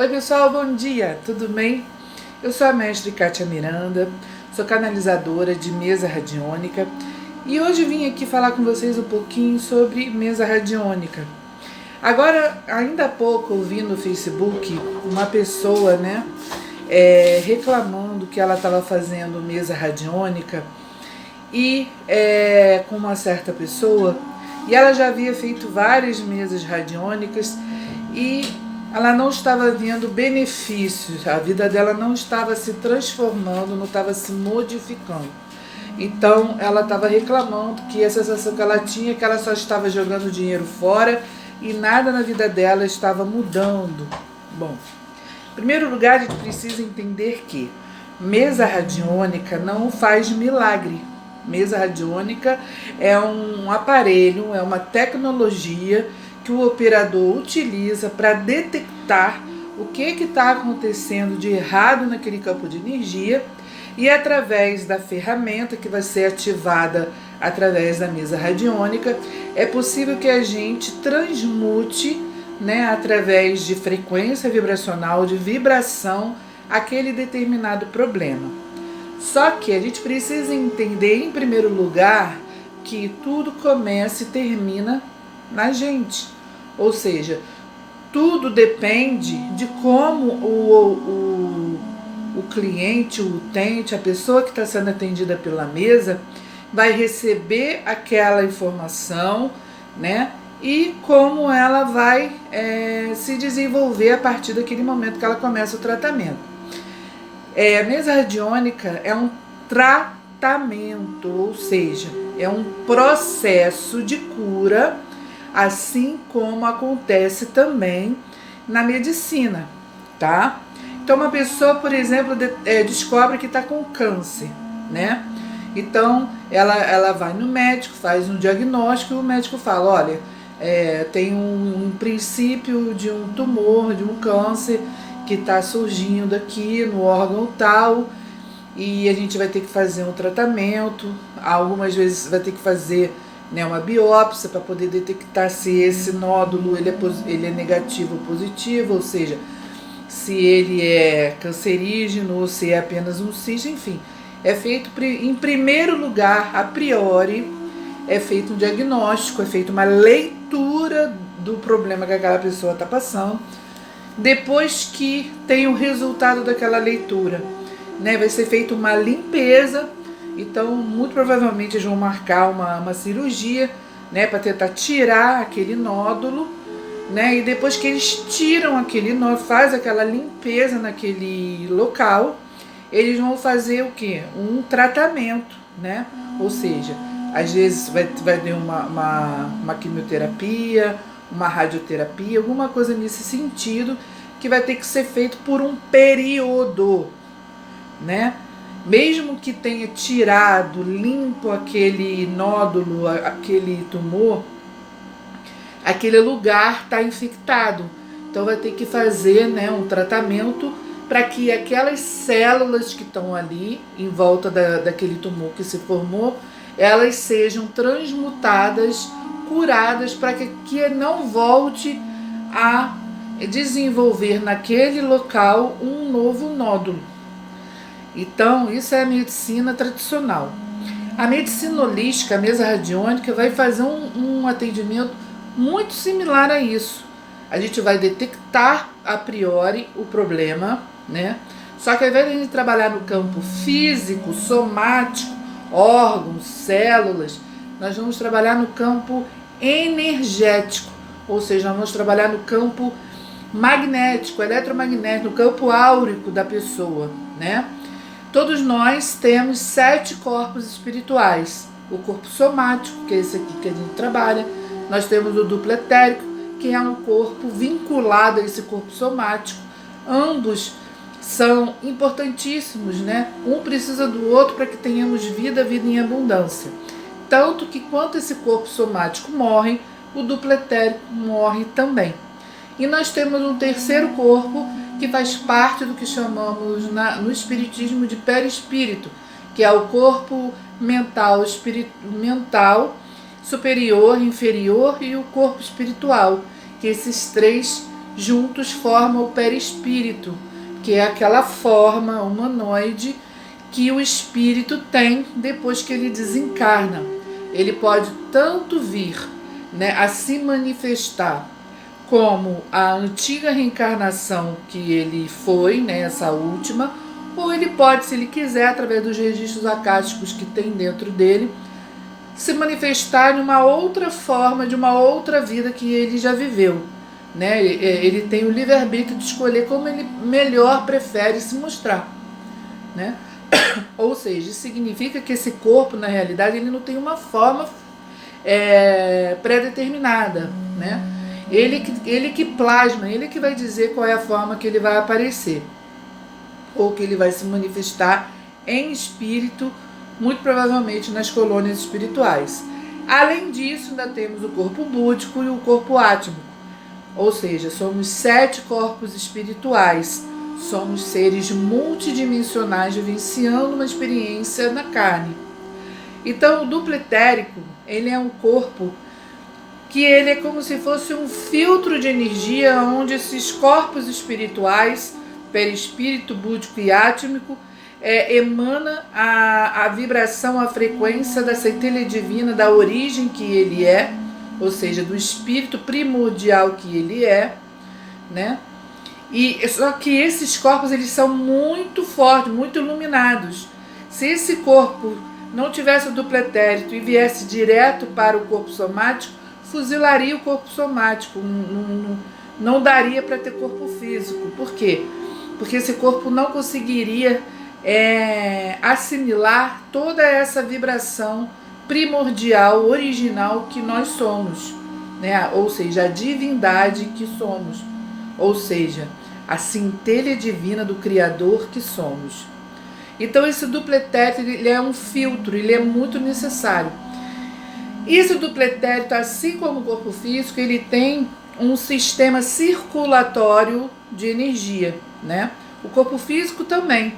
Oi pessoal, bom dia, tudo bem? Eu sou a mestre Kátia Miranda, sou canalizadora de mesa radiônica e hoje vim aqui falar com vocês um pouquinho sobre mesa radiônica. Agora, ainda há pouco eu vi no Facebook uma pessoa, reclamando que ela estava fazendo mesa radiônica e com uma certa pessoa, e ela já havia feito várias mesas radiônicas e ela não estava vendo benefícios, a vida dela não estava se transformando, não estava se modificando. Então ela estava reclamando que a sensação que ela tinha é que ela só estava jogando dinheiro fora e nada na vida dela estava mudando. Bom, em primeiro lugar a gente precisa entender que mesa radiônica não faz milagre. Mesa radiônica é um aparelho, é uma tecnologia que o operador utiliza para detectar o que está acontecendo de errado naquele campo de energia, e através da ferramenta que vai ser ativada através da mesa radiônica, é possível que a gente transmute, através de frequência vibracional, de vibração, aquele determinado problema. Só que a gente precisa entender, em primeiro lugar, que tudo começa e termina na gente. Ou seja, tudo depende de como o cliente, o utente, a pessoa que está sendo atendida pela mesa vai receber aquela informação, e como ela vai se desenvolver a partir daquele momento que ela começa o tratamento. A mesa radiônica é um tratamento, ou seja, é um processo de cura, assim como acontece também na medicina, tá? Então uma pessoa, por exemplo, descobre que está com câncer, Então ela vai no médico, faz um diagnóstico e o médico fala, olha, tem um princípio de um tumor, de um câncer que está surgindo aqui no órgão tal, e a gente vai ter que fazer um tratamento, algumas vezes vai ter que fazer uma biópsia para poder detectar se esse nódulo ele é negativo ou positivo, ou seja, se ele é cancerígeno ou se é apenas um cisto, enfim. É feito, em primeiro lugar, a priori, é feito um diagnóstico, é feita uma leitura do problema que aquela pessoa está passando. Depois que tem o resultado daquela leitura, vai ser feita uma limpeza. Então, muito provavelmente eles vão marcar uma cirurgia, para tentar tirar aquele nódulo, e depois que eles tiram aquele nódulo, faz aquela limpeza naquele local, eles vão fazer o quê? Um tratamento, Ou seja, às vezes vai ter uma quimioterapia, uma radioterapia, alguma coisa nesse sentido, que vai ter que ser feito por um período, Mesmo que tenha tirado, limpo aquele nódulo, aquele tumor, aquele lugar está infectado. Então vai ter que fazer um tratamento para que aquelas células que estão ali em volta daquele tumor que se formou, elas sejam transmutadas, curadas, para que não volte a desenvolver naquele local um novo nódulo. Então, isso é a medicina tradicional. A medicina holística, a mesa radiônica, vai fazer um atendimento muito similar a isso. A gente vai detectar a priori o problema, Só que ao invés de a gente trabalhar no campo físico, somático, órgãos, células, nós vamos trabalhar no campo energético, ou seja, nós vamos trabalhar no campo magnético, eletromagnético, no campo áurico da pessoa, Todos nós temos 7 corpos espirituais. O corpo somático, que é esse aqui que a gente trabalha. Nós temos o duplo etérico, que é um corpo vinculado a esse corpo somático. Ambos são importantíssimos, Um precisa do outro para que tenhamos vida em abundância. Tanto que quando esse corpo somático morre, o duplo etérico morre também. E nós temos um terceiro corpo que faz parte do que chamamos no espiritismo de perispírito, que é o corpo mental, superior, inferior, e o corpo espiritual, que esses três juntos formam o perispírito, que é aquela forma humanoide que o espírito tem depois que ele desencarna. Ele pode tanto vir, né, a se manifestar como a antiga reencarnação que ele foi, né, essa última, ou ele pode, se ele quiser, através dos registros acásticos que tem dentro dele, se manifestar de uma outra forma, de uma outra vida que ele já viveu, né? Ele tem o livre-arbítrio de escolher como ele melhor prefere se mostrar, né? Ou seja, isso significa que esse corpo, na realidade, ele não tem uma forma pré-determinada, né? Ele que plasma, ele que vai dizer qual é a forma que ele vai aparecer, ou que ele vai se manifestar em espírito, muito provavelmente nas colônias espirituais. Além disso, ainda temos o corpo búdico e o corpo átmico, ou seja, somos 7 corpos espirituais, somos seres multidimensionais vivenciando uma experiência na carne. Então, o duplo etérico, ele é um corpo que ele é como se fosse um filtro de energia onde esses corpos espirituais, perispírito, búdico e átmico, emana a vibração, a frequência da centelha divina, da origem que ele é, ou seja, do espírito primordial que ele é, né? E só que esses corpos, eles são muito fortes, muito iluminados. Se esse corpo não tivesse o duplo etérico e viesse direto para o corpo somático, fuzilaria o corpo somático, não daria para ter corpo físico. Por quê? Porque esse corpo não conseguiria assimilar toda essa vibração primordial, original que nós somos, né? Ou seja, a divindade que somos, ou seja, a centelha divina do Criador que somos. Então esse duplo etérico, ele é um filtro, ele é muito necessário. Esse duplo etérico, assim como o corpo físico, ele tem um sistema circulatório de energia, né? O corpo físico também,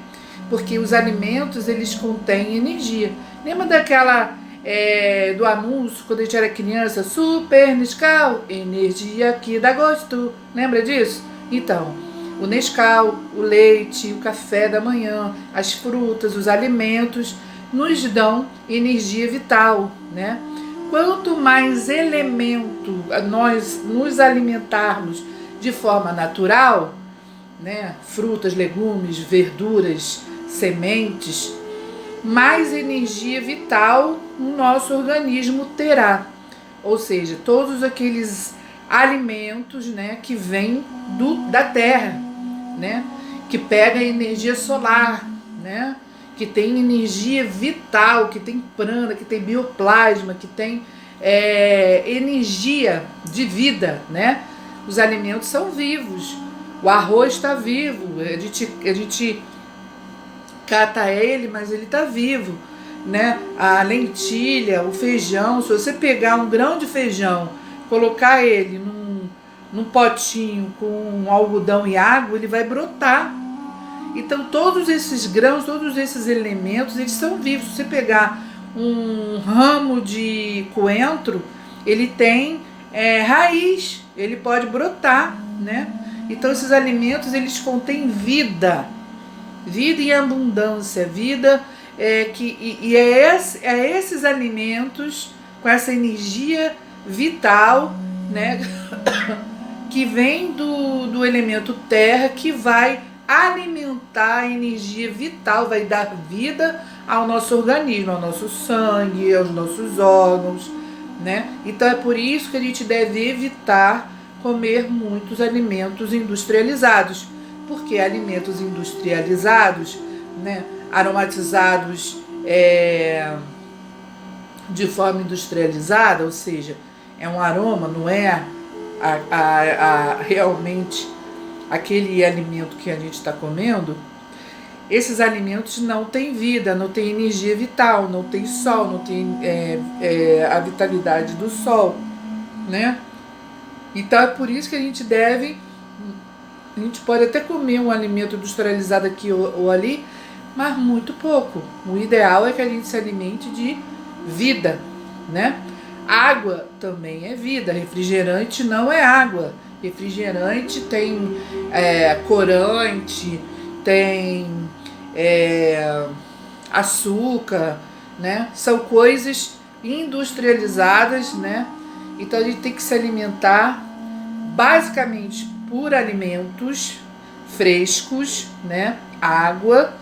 porque os alimentos, eles contêm energia. Lembra daquela do anúncio, quando a gente era criança, Super Nescau, energia que dá gosto. Lembra disso? Então, o Nescau, o leite, o café da manhã, as frutas, os alimentos nos dão energia vital, né? Quanto mais elemento nós nos alimentarmos de forma natural, né? Frutas, legumes, verduras, sementes, mais energia vital o nosso organismo terá. Ou seja, todos aqueles alimentos, né, que vêm da terra, né, que pega energia solar, né, que tem energia vital, que tem prana, que tem bioplasma, que tem energia de vida, né? Os alimentos são vivos. O arroz está vivo, a gente cata ele, mas ele está vivo, né? A lentilha, o feijão, se você pegar um grão de feijão, colocar ele num potinho com algodão e água, ele vai brotar. Então todos esses grãos, todos esses elementos, eles são vivos. Se você pegar um ramo de coentro, ele tem raiz, ele pode brotar, né? Então esses alimentos, eles contêm vida em abundância, vida esses alimentos com essa energia vital, né, que vem do elemento terra, que vai alimentar a energia vital, vai dar vida ao nosso organismo, ao nosso sangue, aos nossos órgãos, né? Então é por isso que a gente deve evitar comer muitos alimentos industrializados, porque alimentos industrializados, né, aromatizados de forma industrializada, ou seja, é um aroma, não é realmente aquele alimento que a gente está comendo. Esses alimentos não têm vida, não têm energia vital, não tem sol, não tem a vitalidade do sol, né? Então é por isso que a gente pode até comer um alimento industrializado aqui ou ali, mas muito pouco. O ideal é que a gente se alimente de vida, né? Água também é vida, refrigerante não é água, refrigerante tem corante, tem açúcar, né? São coisas industrializadas, né? Então a gente tem que se alimentar basicamente por alimentos frescos, né? Água,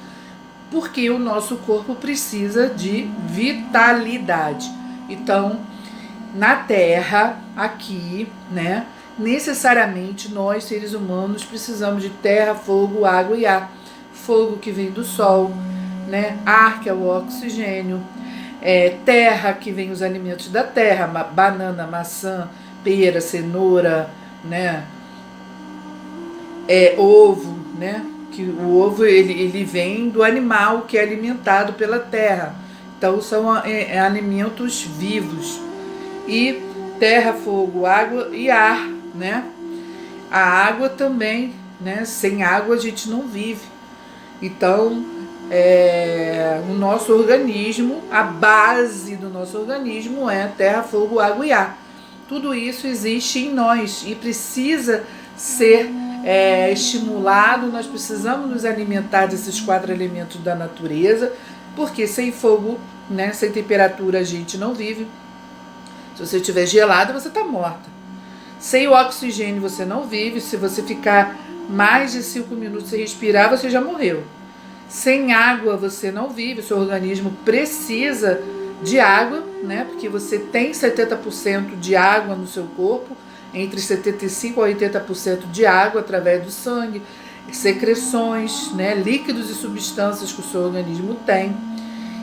porque o nosso corpo precisa de vitalidade. Então, na Terra, aqui, né? Necessariamente nós, seres humanos, precisamos de terra, fogo, água e ar. Fogo que vem do sol, né? Ar, que é o oxigênio. Terra, que vem os alimentos da terra, banana, maçã, pera, cenoura, né? Ovo, né? Que o ovo ele vem do animal que é alimentado pela terra. Então são alimentos vivos. E terra, fogo, água e ar, né? A água também, né? Sem água a gente não vive. Então, o nosso organismo, a base do nosso organismo é terra, fogo, água e ar. Tudo isso existe em nós e precisa ser estimulado. Nós precisamos nos alimentar desses 4 elementos da natureza, porque sem fogo, né, sem temperatura a gente não vive. Se você estiver gelado, você está morta. Sem o oxigênio você não vive. Se você ficar mais de 5 minutos sem respirar, você já morreu. Sem água você não vive. O seu organismo precisa de água, né? Porque você tem 70% de água no seu corpo, entre 75% a 80% de água através do sangue, secreções, né? Líquidos e substâncias que o seu organismo tem.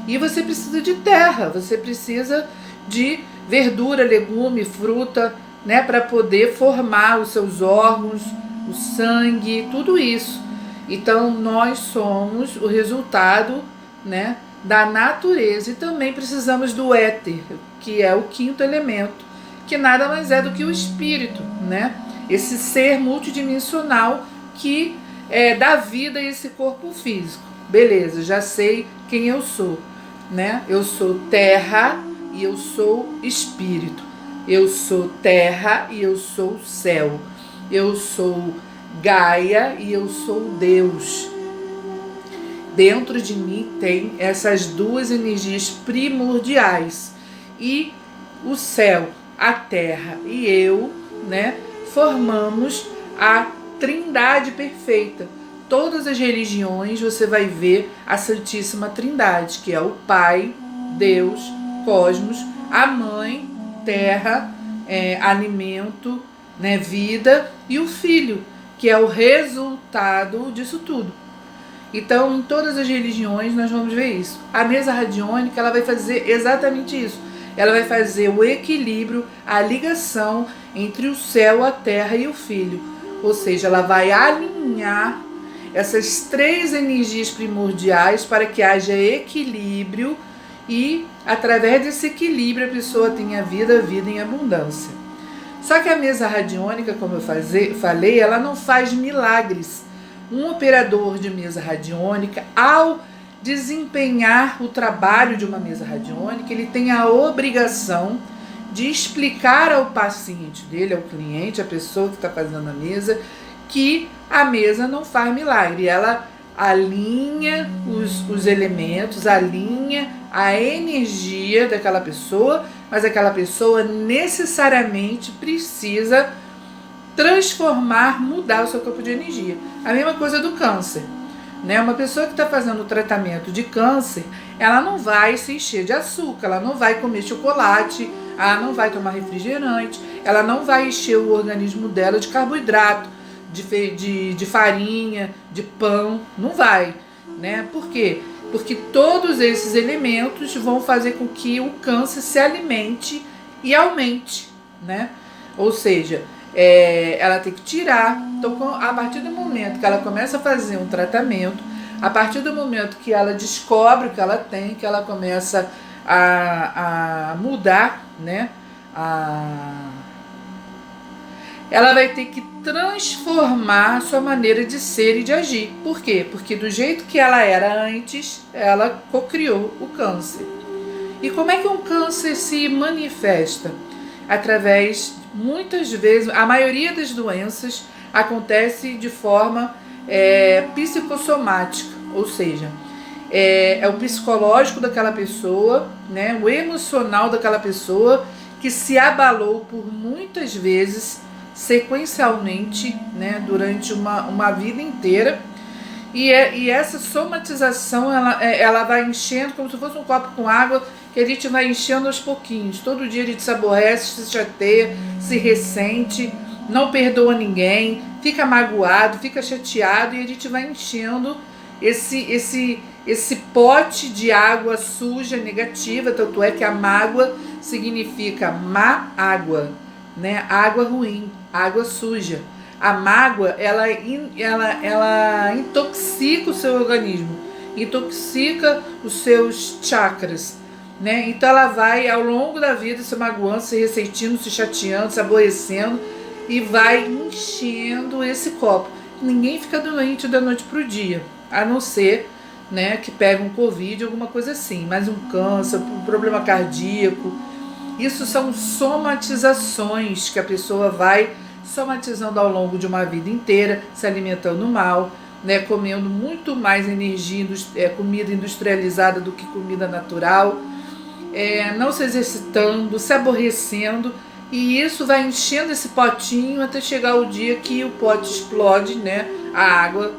E você precisa de terra, você precisa de verdura, legume, fruta, né, para poder formar os seus órgãos, o sangue, tudo isso. Então nós somos o resultado, né, da natureza, e também precisamos do éter, que é o 5º elemento, que nada mais é do que o espírito, né? Esse ser multidimensional que dá vida a esse corpo físico. Beleza, já sei quem eu sou, né? Eu sou terra e eu sou espírito. Eu sou terra e eu sou céu. Eu sou Gaia e eu sou Deus. Dentro de mim tem essas 2 energias primordiais. E o céu, a terra e eu, né, formamos a Trindade perfeita. Todas as religiões você vai ver a Santíssima Trindade, que é o Pai, Deus, Cosmos, a Mãe, Terra, alimento, né, vida, e o Filho, que é o resultado disso tudo. Então, em todas as religiões nós vamos ver isso. A mesa radiônica, ela vai fazer exatamente isso. Ela vai fazer o equilíbrio, a ligação entre o céu, a terra e o Filho. Ou seja, ela vai alinhar essas 3 energias primordiais para que haja equilíbrio e, através desse equilíbrio, a pessoa tenha vida em abundância. Só que a mesa radiônica, como eu falei, ela não faz milagres. Um operador de mesa radiônica, ao desempenhar o trabalho de uma mesa radiônica, ele tem a obrigação de explicar ao paciente dele, ao cliente, a pessoa que está fazendo a mesa, que a mesa não faz milagre. Ela alinha os elementos, alinha a energia daquela pessoa, mas aquela pessoa necessariamente precisa transformar, mudar o seu campo de energia. A mesma coisa do câncer, né? Uma pessoa que está fazendo o tratamento de câncer, ela não vai se encher de açúcar, ela não vai comer chocolate, ela não vai tomar refrigerante, ela não vai encher o organismo dela de carboidrato, de farinha, de pão, não vai, né? Por quê? Porque todos esses elementos vão fazer com que o câncer se alimente e aumente, né? Ou seja, ela tem que tirar. Então, a partir do momento que ela começa a fazer um tratamento, a partir do momento que ela descobre o que ela tem, que ela começa a mudar, né? Ela vai ter que transformar a sua maneira de ser e de agir. Por quê? Porque do jeito que ela era antes, ela cocriou o câncer. E como é que um câncer se manifesta? Através muitas vezes, a maioria das doenças acontece de forma psicossomática, ou seja, é o psicológico daquela pessoa, né, o emocional daquela pessoa que se abalou por muitas vezes, sequencialmente, né, durante uma vida inteira. E essa somatização, ela vai enchendo como se fosse um copo com água, que a gente vai enchendo aos pouquinhos. Todo dia a gente se aborrece, se chateia, se ressente, não perdoa ninguém, fica magoado, fica chateado, e a gente vai enchendo esse pote de água suja, negativa. Tanto é que a mágoa significa má água, né? Água ruim, água suja. A mágoa, ela intoxica o seu organismo, intoxica os seus chakras, né? Então ela vai ao longo da vida se magoando, se ressentindo, se chateando, se aborrecendo, e vai enchendo esse copo. Ninguém fica doente da noite pro dia, a não ser, né, que pega um Covid, alguma coisa assim, mas um câncer, um problema cardíaco. Isso são somatizações que a pessoa vai somatizando ao longo de uma vida inteira, se alimentando mal, né, comendo muito mais energia, comida industrializada do que comida natural, não se exercitando, se aborrecendo, e isso vai enchendo esse potinho até chegar o dia que o pote explode, né, a água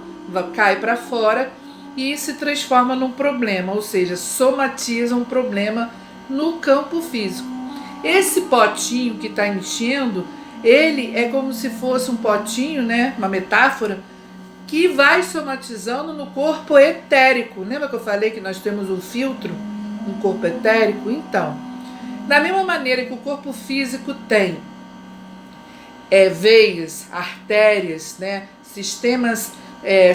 cai para fora e se transforma num problema, ou seja, somatiza um problema no campo físico. Esse potinho que está enchendo, ele é como se fosse um potinho, né, uma metáfora, que vai somatizando no corpo etérico. Lembra que eu falei que nós temos um filtro, um corpo etérico? Então, da mesma maneira que o corpo físico tem veias, artérias, né, sistemas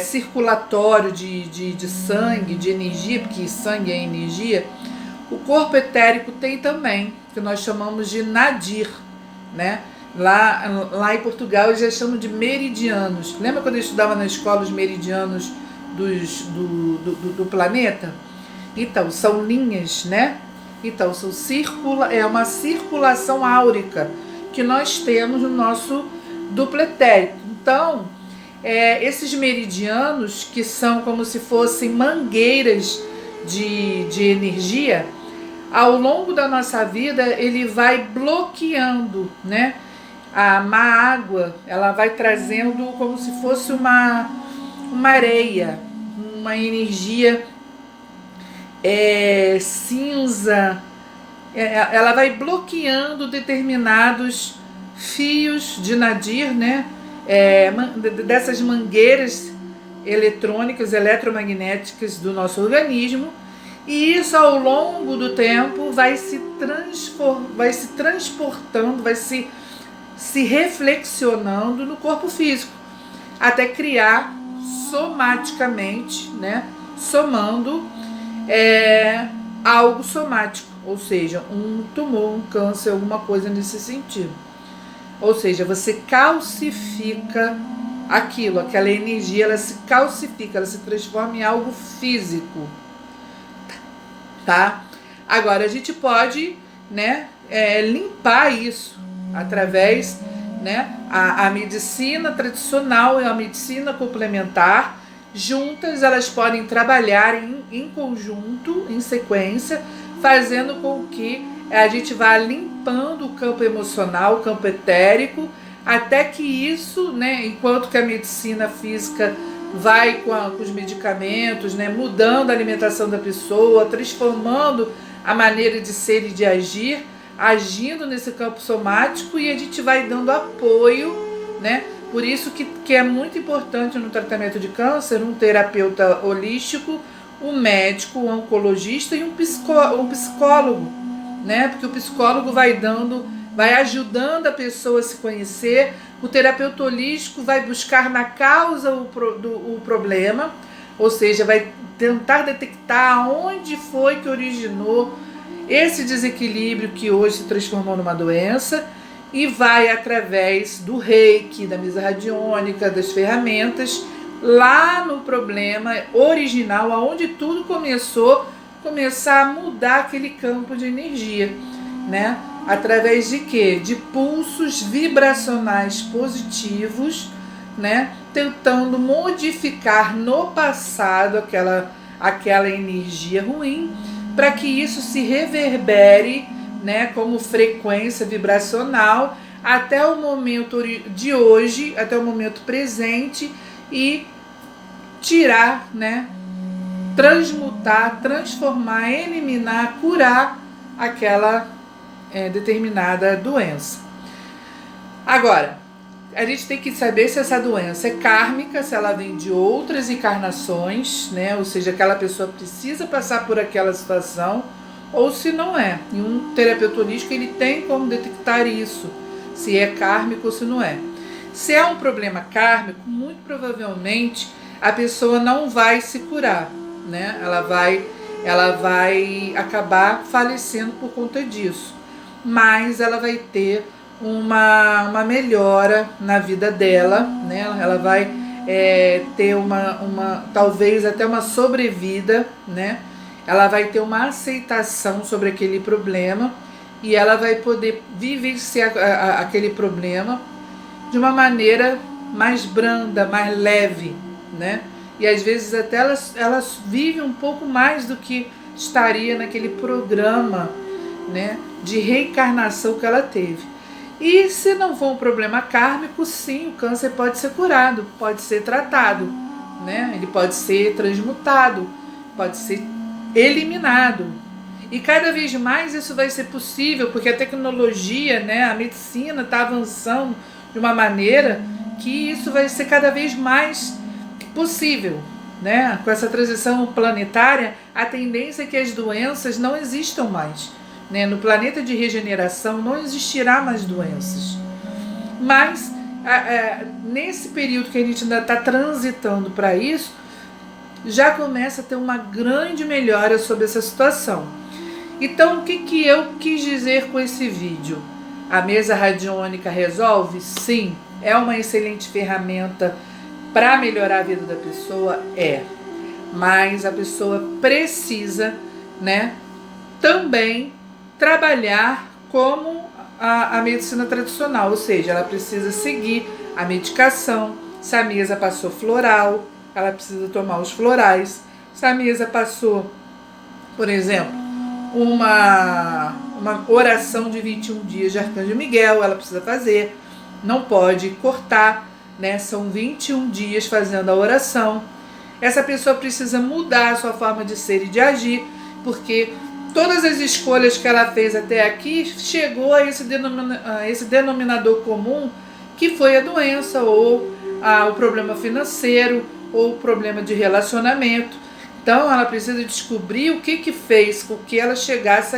circulatório de sangue, de energia, porque sangue é energia, o corpo etérico tem também, que nós chamamos de nadir, né? Lá em Portugal eles já chamam de meridianos. Lembra quando eu estudava na escola os meridianos do planeta? Então, são linhas, né? Então, é uma circulação áurica que nós temos no nosso duplo etérico. Então, esses meridianos, que são como se fossem mangueiras de energia, ao longo da nossa vida, ele vai bloqueando, né? A má água, ela vai trazendo como se fosse uma areia, uma energia cinza. Ela vai bloqueando determinados fios de nadir, né? Dessas mangueiras eletrônicas, eletromagnéticas do nosso organismo. E isso, ao longo do tempo, vai se transportando, vai se reflexionando no corpo físico, até criar somaticamente, né, somando algo somático, ou seja, um tumor, um câncer, alguma coisa nesse sentido. Ou seja, você calcifica aquilo, aquela energia, ela se calcifica, ela se transforma em algo físico, tá? Agora, a gente pode, né, limpar isso através, né, a medicina tradicional e a medicina complementar, juntas elas podem trabalhar em conjunto, em sequência, fazendo com que a gente vá limpando o campo emocional, o campo etérico, até que isso, né, enquanto que a medicina física vai com os medicamentos, né, mudando a alimentação da pessoa, transformando a maneira de ser e de agir, agindo nesse campo somático, e a gente vai dando apoio, né? Por isso que é muito importante no tratamento de câncer um terapeuta holístico, um médico, um oncologista e um psicólogo, né? Porque o psicólogo vai ajudando a pessoa a se conhecer, o terapeuta holístico vai buscar na causa o problema, ou seja, vai tentar detectar onde foi que originou esse desequilíbrio que hoje se transformou numa doença, e vai, através do reiki, da mesa radiônica, das ferramentas, lá no problema original, aonde tudo começar a mudar aquele campo de energia, né? através de quê? De pulsos vibracionais positivos, né? Tentando modificar no passado aquela energia ruim, para que isso se reverbere, né, como frequência vibracional até o momento de hoje, até o momento presente, e tirar, né, transmutar, transformar, eliminar, curar aquela determinada doença. Agora, a gente tem que saber se essa doença é kármica, se ela vem de outras encarnações, né? Ou seja, aquela pessoa precisa passar por aquela situação, ou se não é. E um terapeuta holístico, ele tem como detectar isso, se é kármico ou se não é. Se é um problema kármico, muito provavelmente a pessoa não vai se curar, né? Ela vai acabar falecendo por conta disso. Mas ela vai ter uma melhora na vida dela, né? Ela vai ter talvez até uma sobrevida, né? Ela vai ter uma aceitação sobre aquele problema e ela vai poder vivenciar aquele problema de uma maneira mais branda, mais leve, né? E às vezes até elas vivem um pouco mais do que estaria naquele programa, né, de reencarnação que ela teve. E se não for um problema kármico, sim, o câncer pode ser curado, pode ser tratado, né? Ele pode ser transmutado, pode ser eliminado. E cada vez mais isso vai ser possível, porque a tecnologia, né, a medicina está avançando de uma maneira que isso vai ser cada vez mais possível, né? Com essa transição planetária, a tendência é que as doenças não existam mais. No planeta de regeneração não existirá mais doenças. Mas nesse período que a gente ainda está transitando para isso, já começa a ter uma grande melhora sobre essa situação. Então, o que eu quis dizer com esse vídeo? A mesa radiônica resolve? Sim, é uma excelente ferramenta para melhorar a vida da pessoa, mas a pessoa precisa, né, também trabalhar como a medicina tradicional, ou seja, ela precisa seguir a medicação. Se a mesa passou floral, ela precisa tomar os florais. Se a mesa passou, por exemplo, uma oração de 21 dias de Arcanjo Miguel, ela precisa fazer, não pode cortar, né? São 21 dias fazendo a oração. Essa pessoa precisa mudar a sua forma de ser e de agir, porque todas as escolhas que ela fez até aqui chegou a esse denominador comum, que foi a doença, ou o problema financeiro, ou o problema de relacionamento. Então ela precisa descobrir o que fez com que ela chegasse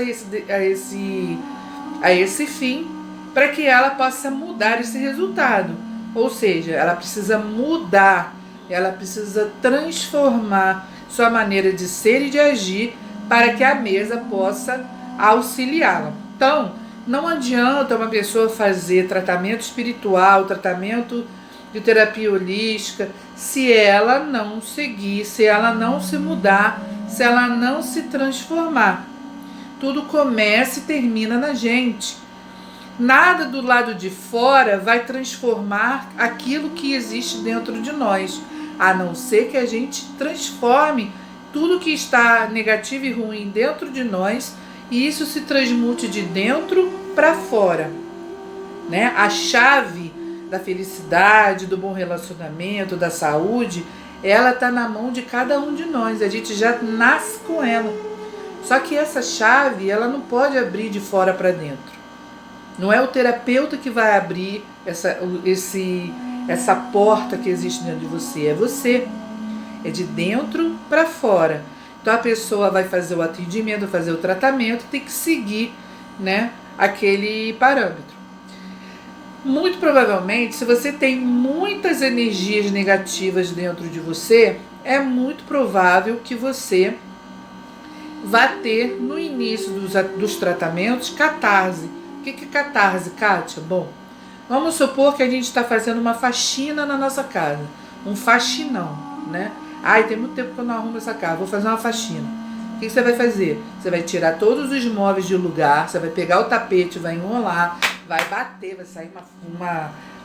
a esse fim, para que ela possa mudar esse resultado. Ou seja, ela precisa mudar, ela precisa transformar sua maneira de ser e de agir, para que a mesa possa auxiliá-la. Então, não adianta uma pessoa fazer tratamento espiritual, tratamento de terapia holística, se ela não seguir, se ela não se mudar, se ela não se transformar. Tudo começa e termina na gente. Nada do lado de fora vai transformar aquilo que existe dentro de nós, a não ser que a gente transforme tudo que está negativo e ruim dentro de nós, e isso se transmute de dentro para fora, né? A chave da felicidade, do bom relacionamento, da saúde, ela está na mão de cada um de nós. A gente já nasce com ela. Só que essa chave, ela não pode abrir de fora para dentro. Não é o terapeuta que vai abrir essa porta que existe dentro de você. É você. É de dentro para fora. Então a pessoa vai fazer o atendimento, vai fazer o tratamento, tem que seguir, né, aquele parâmetro. Muito provavelmente, se você tem muitas energias negativas dentro de você, é muito provável que você vá ter no início dos tratamentos catarse. O que é catarse, Kátia? Bom, vamos supor que a gente está fazendo uma faxina na nossa casa, um faxinão, né? Ai, tem muito tempo que eu não arrumo essa casa, vou fazer uma faxina. O que você vai fazer? Você vai tirar todos os móveis de lugar, você vai pegar o tapete, vai enrolar, vai bater, vai sair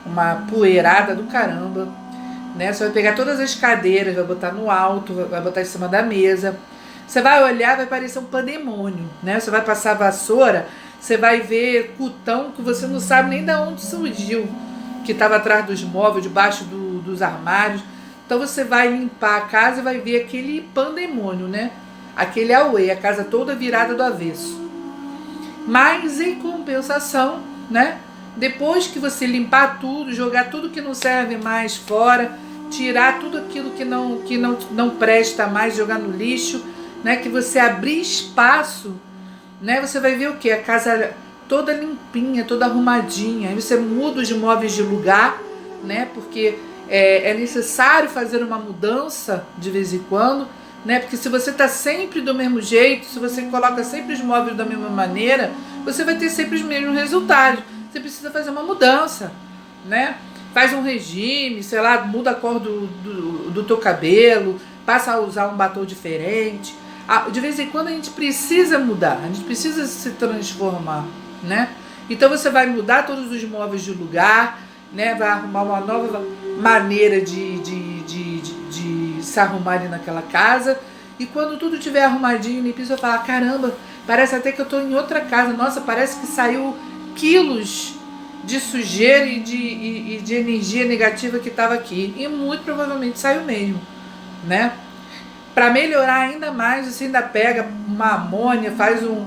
uma poeirada do caramba, né? Você vai pegar todas as cadeiras, vai botar no alto, vai botar em cima da mesa. Você vai olhar, vai parecer um pandemônio, né? Você vai passar a vassoura, você vai ver cutão que você não sabe nem de onde surgiu, que estava atrás dos móveis, debaixo dos armários. Então você vai limpar a casa e vai ver aquele pandemônio, né? Aquele auê, a casa toda virada do avesso. Mas em compensação, né? Depois que você limpar tudo, jogar tudo que não serve mais fora, tirar tudo aquilo que não presta mais, jogar no lixo, né? Que você abrir espaço, né? Você vai ver o quê? A casa toda limpinha, toda arrumadinha. Aí você muda os móveis de lugar, né? Porque é necessário fazer uma mudança de vez em quando, né? Porque se você está sempre do mesmo jeito, se você coloca sempre os móveis da mesma maneira, você vai ter sempre os mesmos resultados. Você precisa fazer uma mudança, né? Faz um regime, sei lá, muda a cor do teu cabelo, passa a usar um batom diferente. De vez em quando a gente precisa mudar, a gente precisa se transformar, né? Então você vai mudar todos os móveis de lugar, né? Vai arrumar uma nova maneira de se arrumar ali naquela casa. E quando tudo estiver arrumadinho, limpinho, você vai falar: caramba, parece até que eu estou em outra casa. Nossa, parece que saiu quilos de sujeira e de energia negativa que estava aqui. E muito provavelmente saiu mesmo, né? Para melhorar ainda mais, você ainda pega uma amônia, faz um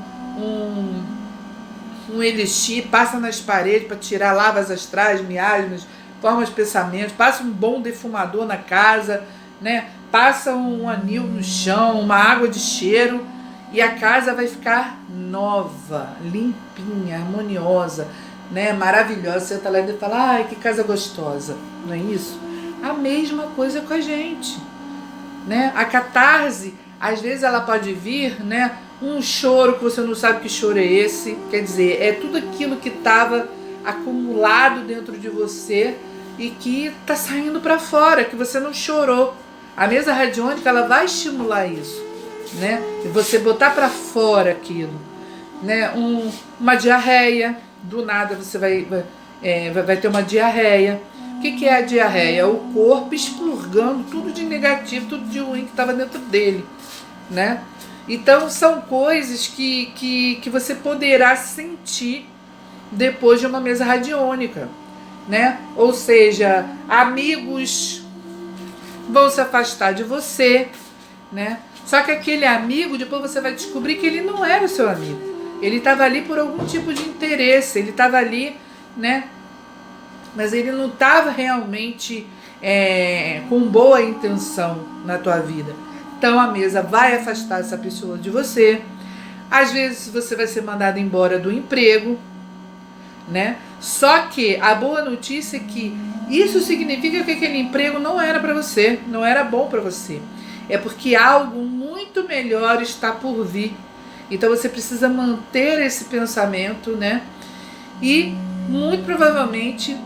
elixir, passa nas paredes para tirar lavas astrais, miasmas, formas de pensamentos, passa um bom defumador na casa, né? Passa um anil no chão, uma água de cheiro, e a casa vai ficar nova, limpinha, harmoniosa, né? Maravilhosa. Você tá lá e fala: ai, que casa gostosa, não é isso? A mesma coisa com a gente, né? A catarse, às vezes ela pode vir, né? Um choro que você não sabe que choro é esse, quer dizer, é tudo aquilo que estava acumulado dentro de você e que está saindo para fora, que você não chorou. A mesa radiônica, ela vai estimular isso, né? E você botar para fora aquilo, né? Uma diarreia, do nada você vai ter uma diarreia. O que é a diarreia? É o corpo expurgando tudo de negativo, tudo de ruim que estava dentro dele, né? Então são coisas que você poderá sentir depois de uma mesa radiônica, né? Ou seja, amigos vão se afastar de você, né? Só que aquele amigo, depois você vai descobrir que ele não era o seu amigo. Ele estava ali por algum tipo de interesse, ele estava ali, né? Mas ele não estava realmente com boa intenção na tua vida. Então a mesa vai afastar essa pessoa de você. Às vezes você vai ser mandado embora do emprego, né? Só que a boa notícia é que isso significa que aquele emprego não era para você, não era bom para você. É porque algo muito melhor está por vir. Então você precisa manter esse pensamento, né? E muito provavelmente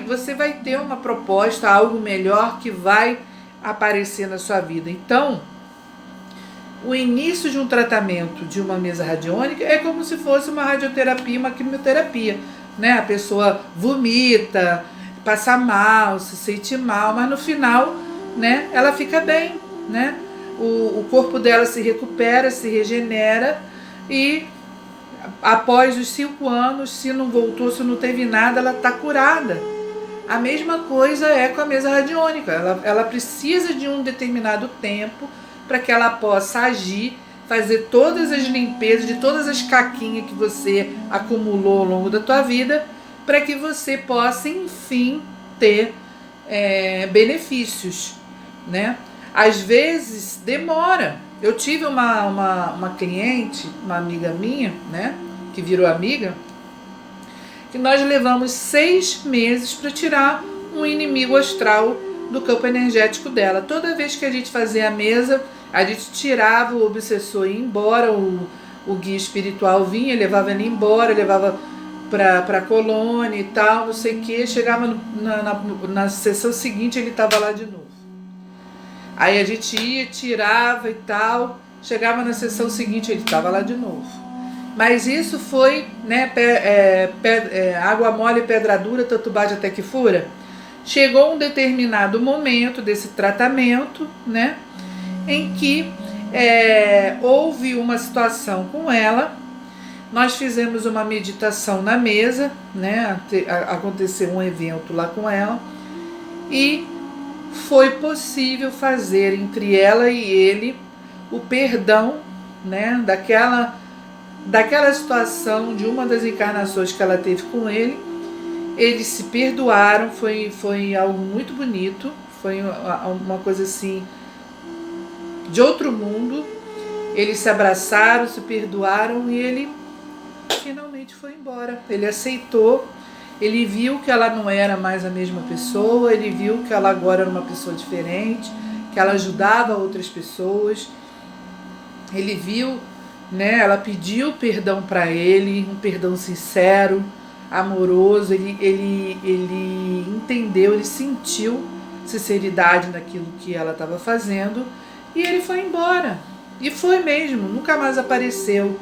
você vai ter uma proposta, algo melhor que vai aparecer na sua vida. Então, o início de um tratamento de uma mesa radiônica é como se fosse uma radioterapia, uma quimioterapia, né? A pessoa vomita, passa mal, se sente mal, mas no final, né, ela fica bem, né? O corpo dela se recupera, se regenera e após os 5 anos, se não voltou, se não teve nada, ela está curada. A mesma coisa é com a mesa radiônica. Ela precisa de um determinado tempo para que ela possa agir, fazer todas as limpezas de todas as caquinhas que você acumulou ao longo da tua vida, para que você possa, enfim, ter benefícios, né? Às vezes demora. Eu tive uma cliente, uma amiga minha, né, que virou amiga, que nós levamos 6 meses para tirar um inimigo astral do campo energético dela. Toda vez que a gente fazia a mesa, a gente tirava o obsessor e ia embora, o guia espiritual vinha, levava ele embora, levava para a colônia e tal, não sei o que. Chegava na sessão seguinte, ele estava lá de novo. Aí a gente ia, tirava e tal, chegava na sessão seguinte, ele estava lá de novo. Mas isso foi, né, água mole, pedra dura, tanto bate até que fura. Chegou um determinado momento desse tratamento, né, em que houve uma situação com ela. Nós fizemos uma meditação na mesa, né, aconteceu um evento lá com ela, e foi possível fazer entre ela e ele o perdão, né, daquela situação, de uma das encarnações que ela teve com ele. Eles se perdoaram, foi algo muito bonito, foi uma coisa assim de outro mundo. Eles se abraçaram, se perdoaram e ele finalmente foi embora. Ele aceitou, ele viu que ela não era mais a mesma pessoa, ele viu que ela agora era uma pessoa diferente, que ela ajudava outras pessoas. Ele viu, né, ela pediu perdão para ele, um perdão sincero, amoroso. Ele entendeu, ele sentiu sinceridade naquilo que ela estava fazendo e ele foi embora. E foi mesmo, nunca mais apareceu.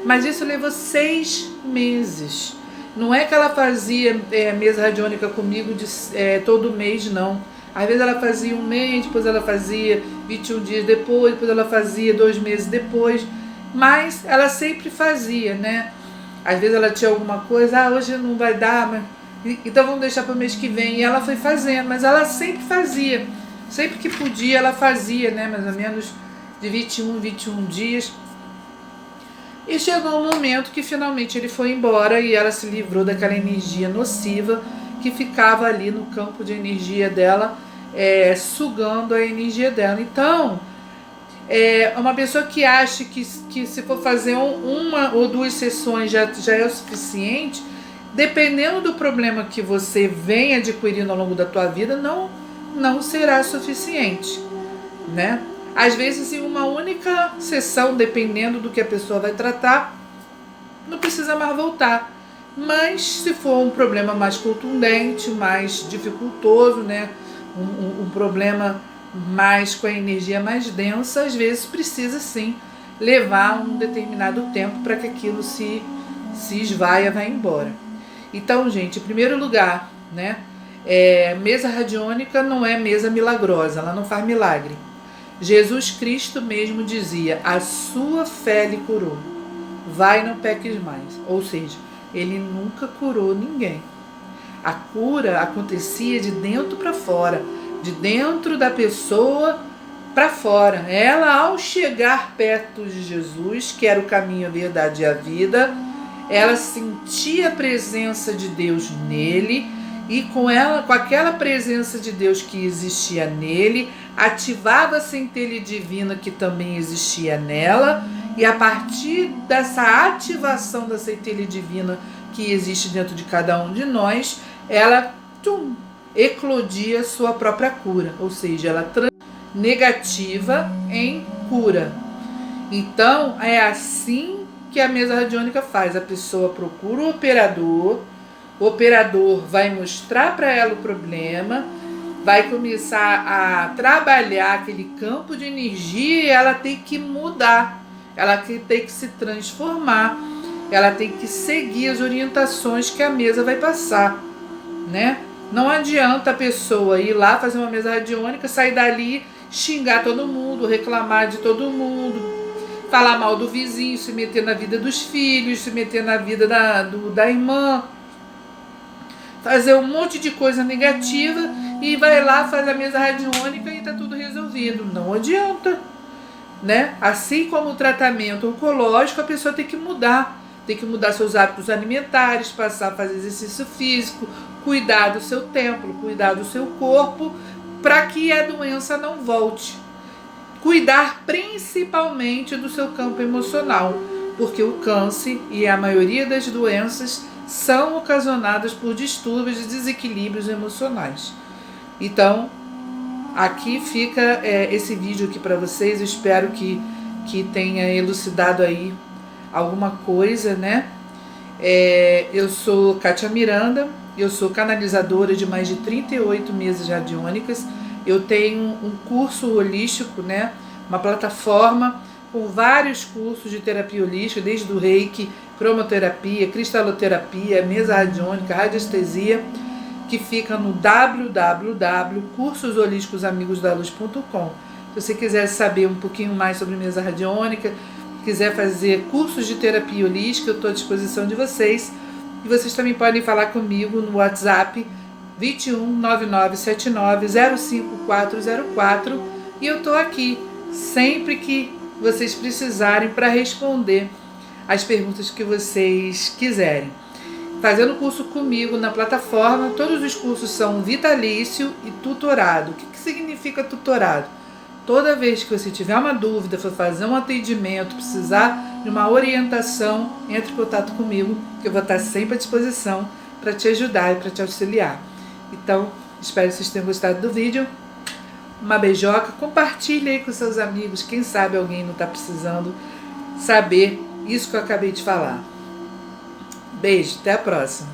Mas isso levou 6 meses. Não é que ela fazia mesa radiônica comigo todo mês, não. Às vezes ela fazia um mês, depois ela fazia 21 dias depois ela fazia 2 meses depois. Mas ela sempre fazia, né? Às vezes ela tinha alguma coisa, hoje não vai dar, mas então vamos deixar para o mês que vem. E ela foi fazendo, mas ela sempre fazia. Sempre que podia ela fazia, né? Mais ou menos de 21 dias. E chegou um momento que finalmente ele foi embora e ela se livrou daquela energia nociva que ficava ali no campo de energia dela, sugando a energia dela. Então, uma pessoa que acha que se for fazer uma ou 2 sessões já é o suficiente, dependendo do problema que você vem adquirindo ao longo da tua vida, não será suficiente, né? Às vezes, em uma única sessão, dependendo do que a pessoa vai tratar, não precisa mais voltar. Mas se for um problema mais contundente, mais dificultoso, né? Um problema mais com a energia mais densa, às vezes precisa sim levar um determinado tempo para que aquilo se esvaia, vá embora. Então, gente, em primeiro lugar, né? Mesa radiônica não é mesa milagrosa, ela não faz milagre. Jesus Cristo mesmo dizia: a sua fé lhe curou, vai, não peques mais. Ou seja, ele nunca curou ninguém. A cura acontecia de dentro para fora, de dentro da pessoa para fora. Ela, ao chegar perto de Jesus, que era o caminho, a verdade e a vida, ela sentia a presença de Deus nele, e com aquela presença de Deus que existia nele, ativava a centelha divina que também existia nela, e a partir dessa ativação da centelha divina que existe dentro de cada um de nós, ela eclodia sua própria cura, ou seja, ela negativa em cura. Então, é assim que a mesa radiônica faz. A pessoa procura o operador vai mostrar para ela o problema, vai começar a trabalhar aquele campo de energia e ela tem que mudar, ela tem que se transformar, ela tem que seguir as orientações que a mesa vai passar, né? Não adianta a pessoa ir lá fazer uma mesa radiônica, sair dali, xingar todo mundo, reclamar de todo mundo, falar mal do vizinho, se meter na vida dos filhos, se meter na vida da irmã, fazer um monte de coisa negativa e vai lá, faz a mesa radiônica e tá tudo resolvido. Não adianta, né? Assim como o tratamento oncológico, a pessoa tem que mudar seus hábitos alimentares, passar a fazer exercício físico, cuidar do seu templo, cuidar do seu corpo, para que a doença não volte. Cuidar principalmente do seu campo emocional, porque o câncer e a maioria das doenças são ocasionadas por distúrbios e desequilíbrios emocionais. Então, aqui fica esse vídeo aqui para vocês. Eu espero que tenha elucidado aí alguma coisa, né? Eu sou Kátia Miranda, eu sou canalizadora de mais de 38 mesas radiônicas. Eu tenho um curso holístico, né? Uma plataforma com vários cursos de terapia holística, desde o Reiki, cromoterapia, cristaloterapia, mesa radiônica, radiestesia, que fica no www.cursosholísticosamigosdaluz.com. Se você quiser saber um pouquinho mais sobre mesa radiônica, quiser fazer cursos de terapia holística, eu estou à disposição de vocês. E vocês também podem falar comigo no WhatsApp 21 9979 05404, e eu estou aqui sempre que vocês precisarem para responder as perguntas que vocês quiserem. Fazendo curso comigo na plataforma, todos os cursos são vitalício e tutorado. O que significa tutorado? Toda vez que você tiver uma dúvida, for fazer um atendimento, precisar de uma orientação, entre em contato comigo, que eu vou estar sempre à disposição para te ajudar e para te auxiliar. Então, espero que vocês tenham gostado do vídeo. Uma beijoca, compartilhe aí com seus amigos, quem sabe alguém não está precisando saber isso que eu acabei de falar. Beijo, até a próxima.